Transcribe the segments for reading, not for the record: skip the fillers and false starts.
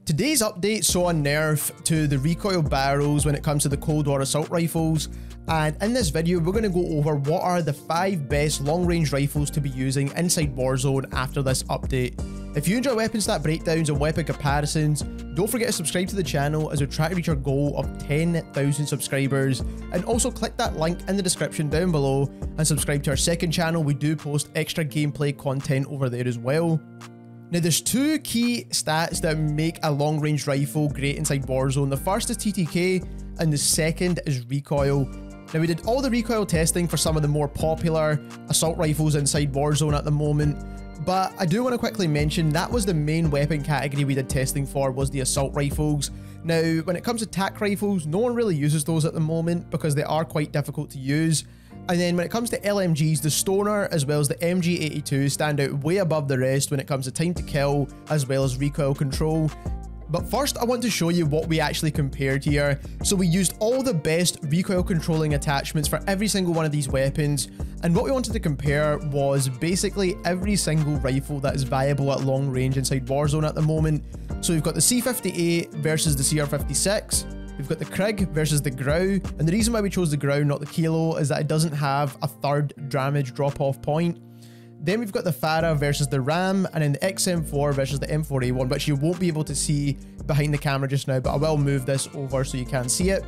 Today's update saw a nerf to the recoil barrels when it comes to the Cold War assault rifles, and in this video we're going to go over what are the 5 best long range rifles to be using inside Warzone after this update. If you enjoy weapon stat breakdowns and weapon comparisons, don't forget to subscribe to the channel as we try to reach our goal of 10,000 subscribers, and also click that link in the description down below and subscribe to our second channel. We do post extra gameplay content over there as well. Now there's 2 key stats that make a long range rifle great inside Warzone. The first is TTK and the second is recoil. Now we did all the recoil testing for some of the more popular assault rifles inside Warzone at the moment, but I do want to quickly mention that was the main weapon category we did testing for, was the assault rifles. Now when it comes to tac rifles, no one really uses those at the moment because they are quite difficult to use. And then when it comes to LMGs, the Stoner as well as the MG82 stand out way above the rest when it comes to time to kill as well as recoil control. But first I want to show you what we actually compared here. So we used all the best recoil controlling attachments for every single one of these weapons, and what we wanted to compare was basically every single rifle that is viable at long range inside Warzone at the moment. So we've got the C58 versus the CR56. We've got the krig versus the grau, and the reason why we chose the grau, not the kilo, is that it doesn't have a third damage drop-off point. Then we've got the Fara versus the ram, and then the XM4 versus the M4A1, which you won't be able to see behind the camera just now, but I will move this over so you can see it.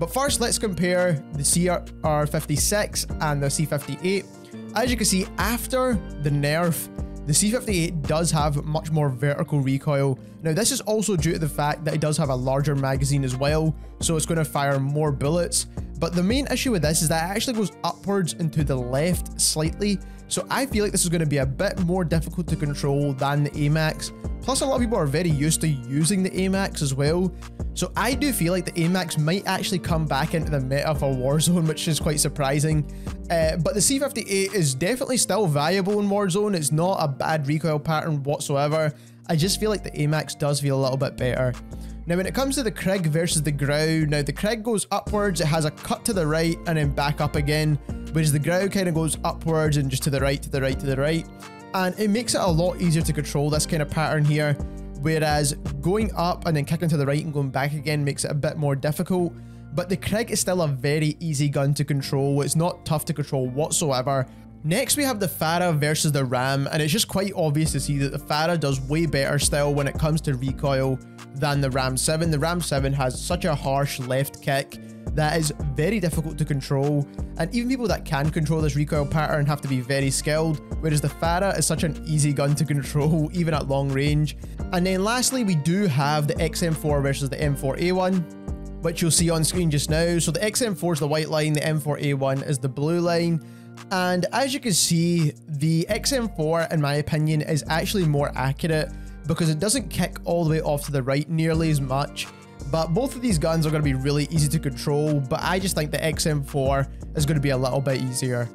But first, let's compare the CR56 and the C58. As you can see, after the nerf, the C58 does have much more vertical recoil. Now this is also due to the fact that it does have a larger magazine as well, so it's going to fire more bullets. But the main issue with this is that it actually goes upwards and to the left slightly, so I feel like this is going to be a bit more difficult to control than the AMAX. Plus a lot of people are very used to using the AMAX as well, so I do feel like the AMAX might actually come back into the meta for Warzone, which is quite surprising. But the C58 is definitely still viable in Warzone. It's not a bad recoil pattern whatsoever. I just feel like the AMAX does feel a little bit better. Now when it comes to the krig versus the grau, now the krig goes upwards, it has a cut to the right and then back up again, whereas the grau kind of goes upwards and just to the right, to the right, to the right. And it makes it a lot easier to control this kind of pattern here, whereas going up and then kicking to the right and going back again makes it a bit more difficult. But the krig is still a very easy gun to control. It's not tough to control whatsoever. Next we have the Fara versus the ram, and it's just quite obvious to see that the Fara does way better still when it comes to recoil than the Ram 7. The Ram 7 has such a harsh left kick that is very difficult to control, and even people that can control this recoil pattern have to be very skilled, whereas the Fara is such an easy gun to control even at long range. And then lastly we do have the XM4 versus the M4A1, which you'll see on screen just now. So the XM4 is the white line, the M4A1 is the blue line. And as you can see, the XM4 in my opinion is actually more accurate because it doesn't kick all the way off to the right nearly as much. But both of these guns are going to be really easy to control, but I just think the XM4 is going to be a little bit easier.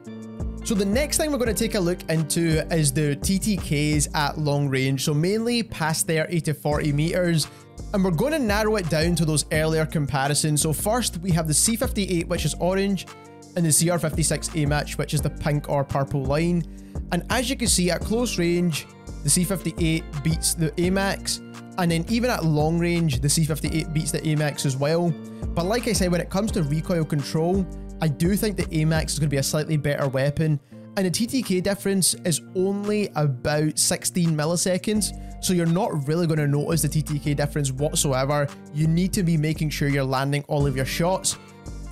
So the next thing we're going to take a look into is the TTKs at long range, so mainly past 30 to 40 meters. And we're going to narrow it down to those earlier comparisons. So first we have the C58, which is orange, and the CR56 AMAX, which is the pink or purple line. And as you can see, at close range, the C58 beats the AMAX, and then even at long range, the C58 beats the AMAX as well. But like I said, when it comes to recoil control, I do think the AMAX is going to be a slightly better weapon, and the TTK difference is only about 16 milliseconds, so you're not really going to notice the TTK difference whatsoever. You need to be making sure you're landing all of your shots.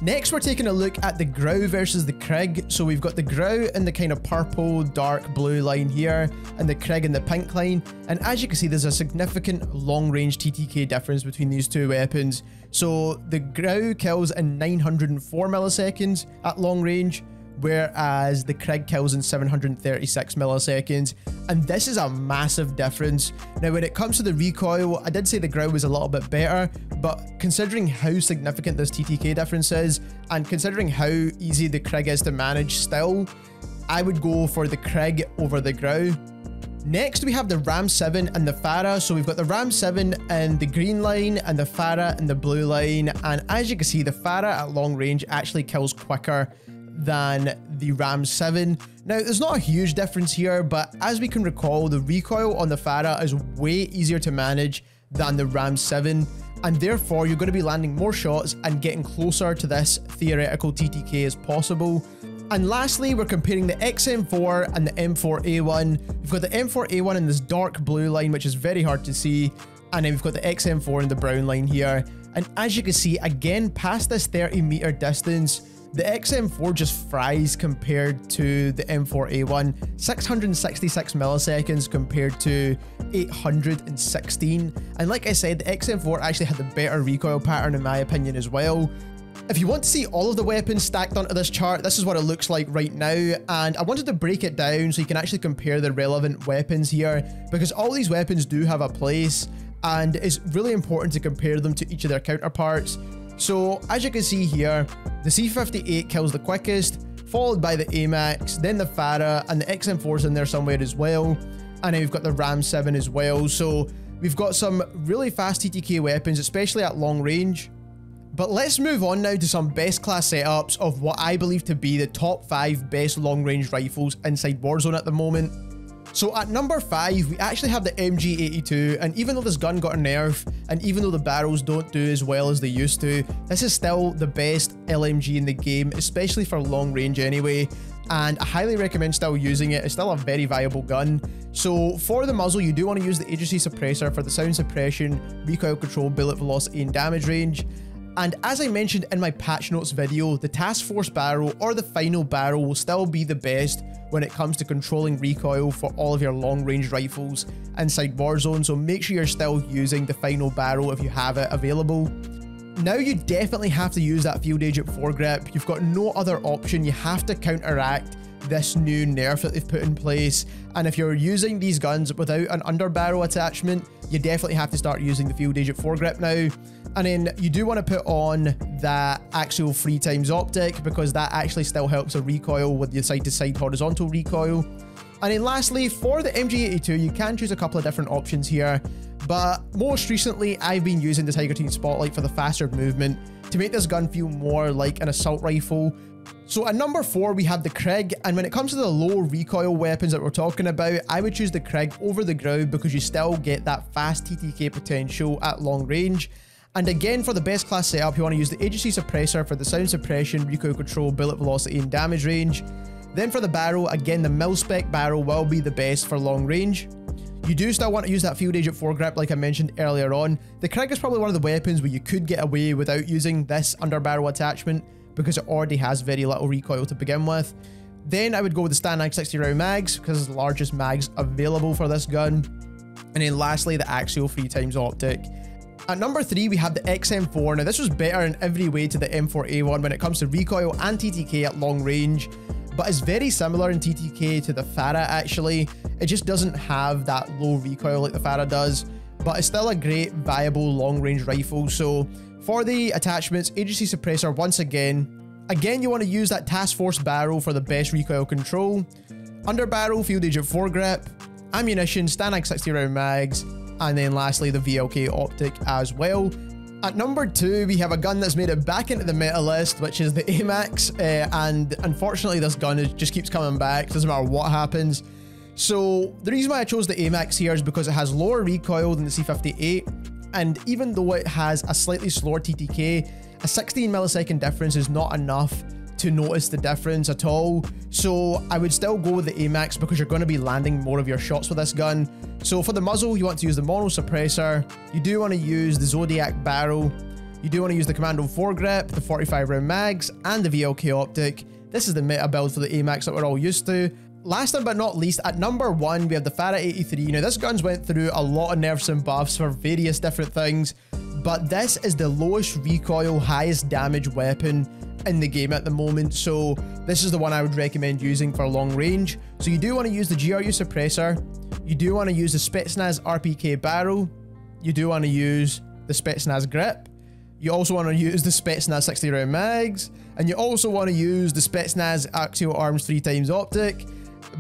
Next, we're taking a look at the grau versus the krig. So we've got the grau in the kind of purple, dark blue line here, and the krig in the pink line. And as you can see, there's a significant long-range TTK difference between these two weapons. So the grau kills in 904 milliseconds at long range, whereas the krig kills in 736 milliseconds, and this is a massive difference. Now when it comes to the recoil, I did say the grau was a little bit better, but considering how significant this TTK difference is, and considering how easy the krig is to manage still, I would go for the krig over the grau. Next we have the Ram 7 and the Fara. So we've got the Ram 7 in the green line and the Fara in the blue line, and as you can see, the Fara at long range actually kills quicker than the Ram 7. Now, there's not a huge difference here, but as we can recall, the recoil on the Fara is way easier to manage than the Ram 7, and therefore you're going to be landing more shots and getting closer to this theoretical TTK as possible. And lastly, we're comparing the XM4 and the M4A1. We've got the M4A1 in this dark blue line, which is very hard to see, and then we've got the XM4 in the brown line here. And as you can see, again, past this 30-meter distance, the XM4 just fries compared to the M4A1. 666 milliseconds compared to 816. And like I said, the XM4 actually had the better recoil pattern in my opinion as well. If you want to see all of the weapons stacked onto this chart, this is what it looks like right now, and I wanted to break it down so you can actually compare the relevant weapons here, because all these weapons do have a place, and it's really important to compare them to each of their counterparts. So as you can see here, the C58 kills the quickest, followed by the AMAX, then the Fara, and the XM4's in there somewhere as well, and then we've got the Ram 7 as well. So we've got some really fast TTK weapons, especially at long range. But let's move on now to some best class setups of what I believe to be the top 5 best long range rifles inside Warzone at the moment. So at number 5, we actually have the MG82, and even though this gun got a nerf, and even though the barrels don't do as well as they used to, this is still the best LMG in the game, especially for long range anyway, and I highly recommend still using it. It's still a very viable gun. So for the muzzle, you do want to use the agency suppressor for the sound suppression, recoil control, bullet velocity, and damage range. And as I mentioned in my patch notes video, the task force barrel or the final barrel will still be the best when it comes to controlling recoil for all of your long range rifles inside Warzone, so make sure you're still using the final barrel if you have it available. Now you definitely have to use that field agent foregrip. You've got no other option. You have to counteract this new nerf that they've put in place, and if you're using these guns without an underbarrel attachment, you definitely have to start using the field agent foregrip now. And then you do want to put on that axial 3x optic, because that actually still helps a recoil with the side-to-side horizontal recoil. And then lastly, for the MG82, you can choose a couple of different options here, but most recently I've been using the Tiger Team Spotlight for the faster movement to make this gun feel more like an assault rifle. So at number 4, we have the Krig, and when it comes to the low recoil weapons that we're talking about, I would choose the Krig over the Grau because you still get that fast TTK potential at long range. And again, for the best class setup, you want to use the agency suppressor for the sound suppression, recoil control, bullet velocity, and damage range. Then for the barrel, again, the mil-spec barrel will be the best for long range. You do still want to use that field agent foregrip like I mentioned earlier on. The Krig is probably one of the weapons where you could get away without using this underbarrel attachment because it already has very little recoil to begin with. Then I would go with the STANAG 60 round mags because it's the largest mags available for this gun. And then lastly, the axial 3x optic. At number 3, we have the XM4. Now this was better in every way to the M4A1 when it comes to recoil and TTK at long range, but it's very similar in TTK to the Fara actually. It just doesn't have that low recoil like the Fara does, but it's still a great viable long range rifle. So for the attachments, agency suppressor once again you want to use that task force barrel for the best recoil control, underbarrel field agent foregrip, ammunition, STANAG 60 round mags, and then lastly the VLK optic as well. At number 2, we have a gun that's made it back into the meta list, which is the AMAX, and unfortunately this gun just keeps coming back, doesn't matter what happens. So the reason why I chose the AMAX here is because it has lower recoil than the C58, and even though it has a slightly slower TTK, a 16 millisecond difference is not enough to notice the difference at all. So I would still go with the AMAX because you're going to be landing more of your shots with this gun. So for the muzzle, you want to use the mono suppressor, you do want to use the Zodiac barrel, you do want to use the Commando foregrip, the 45 round mags, and the VLK optic. This is the meta build for the AMAX that we're all used to. Last but not least, at number 1, we have the Fara 83. Now this gun's went through a lot of nerfs and buffs for various different things, but this is the lowest recoil, highest damage weapon in the game at the moment, so this is the one I would recommend using for long range. So you do want to use the GRU suppressor, you do want to use the Spetsnaz RPK barrel, you do want to use the Spetsnaz grip, you also want to use the Spetsnaz 60 round mags, and you also want to use the Spetsnaz axial arms 3x optic.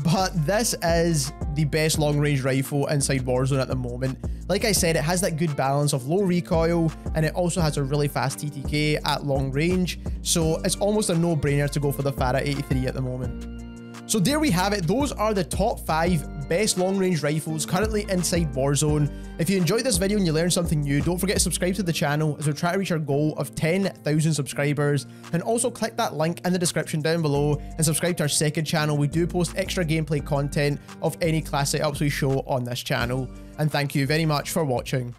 But this is the best long range rifle inside Warzone at the moment. Like I said, it has that good balance of low recoil, and it also has a really fast TTK at long range, so it's almost a no-brainer to go for the Fara 83 at the moment. So there we have it. Those are the top 5 best long-range rifles currently inside Warzone. If you enjoyed this video and you learned something new, don't forget to subscribe to the channel as we try to reach our goal of 10,000 subscribers. And also click that link in the description down below and subscribe to our second channel. We do post extra gameplay content of any class setups we show on this channel. And thank you very much for watching.